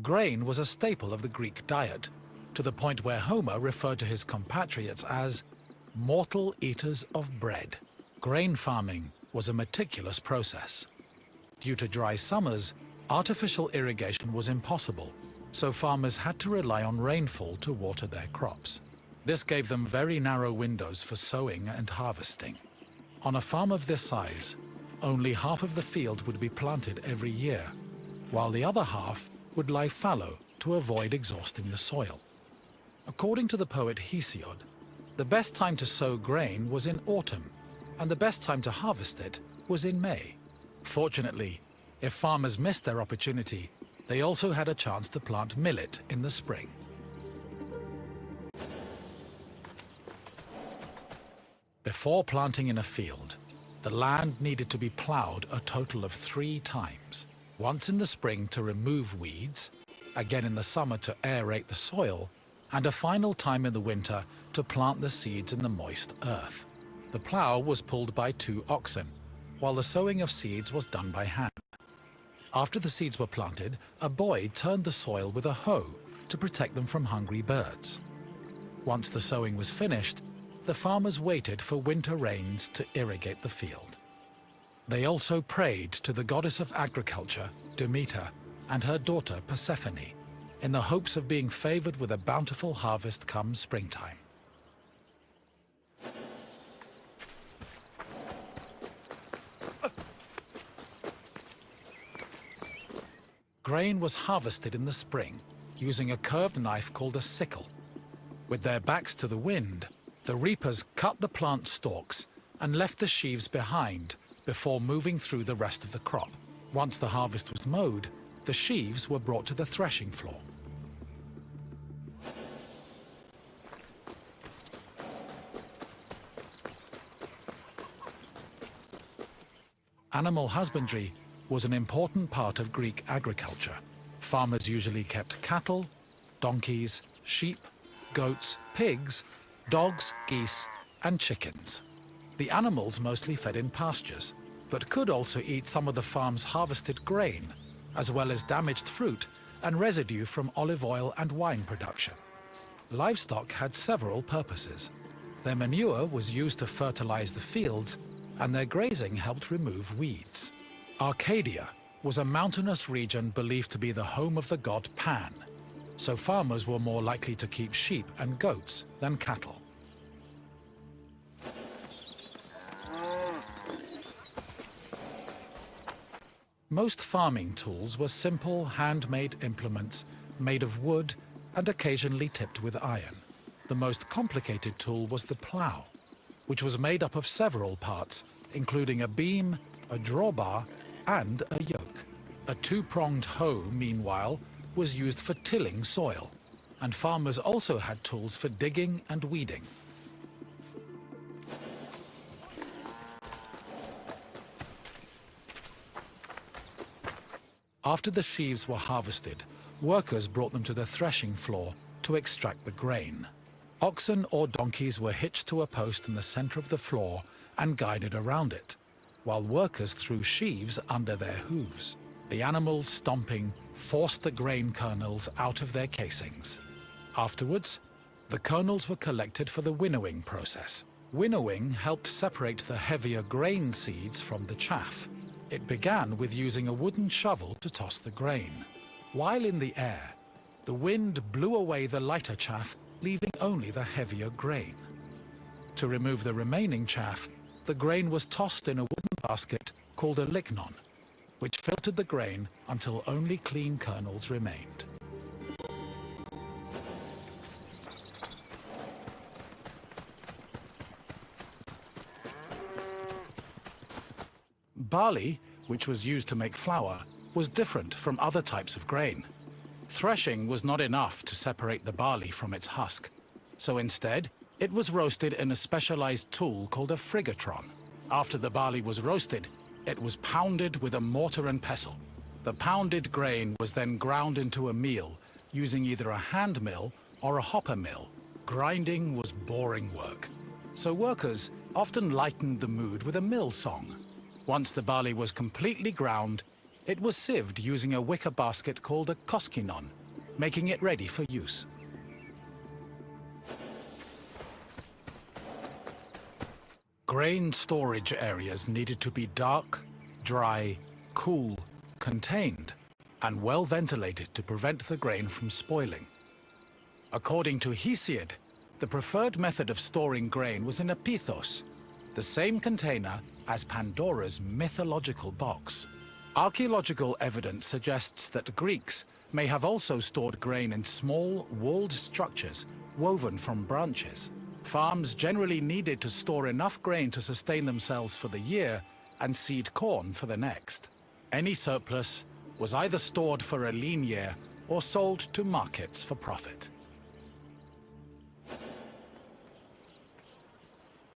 Grain was a staple of the Greek diet, to the point where Homer referred to his compatriots as mortal eaters of bread. Grain farming was a meticulous process. Due to dry summers, artificial irrigation was impossible, so farmers had to rely on rainfall to water their crops. This gave them very narrow windows for sowing and harvesting. On a farm of this size, only half of the field would be planted every year, while the other half would lie fallow to avoid exhausting the soil. According to the poet Hesiod, the best time to sow grain was in autumn, and the best time to harvest it was in May. Fortunately, if farmers missed their opportunity, they also had a chance to plant millet in the spring. Before planting in a field, the land needed to be plowed a total of 3 times. Once in the spring to remove weeds, again in the summer to aerate the soil, and a final time in the winter to plant the seeds in the moist earth. The plow was pulled by 2 oxen, while the sowing of seeds was done by hand. After the seeds were planted, a boy turned the soil with a hoe to protect them from hungry birds. Once the sowing was finished, the farmers waited for winter rains to irrigate the field. They also prayed to the goddess of agriculture, Demeter, and her daughter Persephone, in the hopes of being favored with a bountiful harvest come springtime. Grain was harvested in the spring using a curved knife called a sickle. With their backs to the wind, the reapers cut the plant stalks and left the sheaves behind before moving through the rest of the crop. Once the harvest was mowed, the sheaves were brought to the threshing floor. Animal husbandry was an important part of Greek agriculture. Farmers usually kept cattle, donkeys, sheep, goats, pigs, dogs, geese, and chickens. The animals mostly fed in pastures, but could also eat some of the farm's harvested grain, as well as damaged fruit and residue from olive oil and wine production. Livestock had several purposes. Their manure was used to fertilize the fields, and their grazing helped remove weeds. Arcadia was a mountainous region believed to be the home of the god Pan, so farmers were more likely to keep sheep and goats than cattle. Most farming tools were simple, handmade implements made of wood and occasionally tipped with iron. The most complicated tool was the plow, which was made up of several parts, including a beam, a drawbar, and a yoke. A 2-pronged hoe, meanwhile, was used for tilling soil, and farmers also had tools for digging and weeding. After the sheaves were harvested, workers brought them to the threshing floor to extract the grain. Oxen or donkeys were hitched to a post in the center of the floor and guided around it, while workers threw sheaves under their hooves. The animals, stomping, forced the grain kernels out of their casings. Afterwards, the kernels were collected for the winnowing process. Winnowing helped separate the heavier grain seeds from the chaff. It began with using a wooden shovel to toss the grain. While in the air, the wind blew away the lighter chaff, leaving only the heavier grain. To remove the remaining chaff, the grain was tossed in a wooden basket called a lignon, which filtered the grain until only clean kernels remained. Barley, which was used to make flour, was different from other types of grain. Threshing was not enough to separate the barley from its husk, so instead, it was roasted in a specialized tool called a frigatron. After the barley was roasted, it was pounded with a mortar and pestle. The pounded grain was then ground into a meal using either a hand mill or a hopper mill. Grinding was boring work, so workers often lightened the mood with a mill song. Once the barley was completely ground, It was sieved using a wicker basket called a koskinon, making it ready for use. Grain storage areas needed to be dark, dry, cool, contained, and well ventilated to prevent the grain from spoiling. According to Hesiod, the preferred method of storing grain was in a pithos, the same container as Pandora's mythological box. Archaeological evidence suggests that Greeks may have also stored grain in small, walled structures woven from branches. Farms generally needed to store enough grain to sustain themselves for the year and seed corn for the next. Any surplus was either stored for a lean year or sold to markets for profit.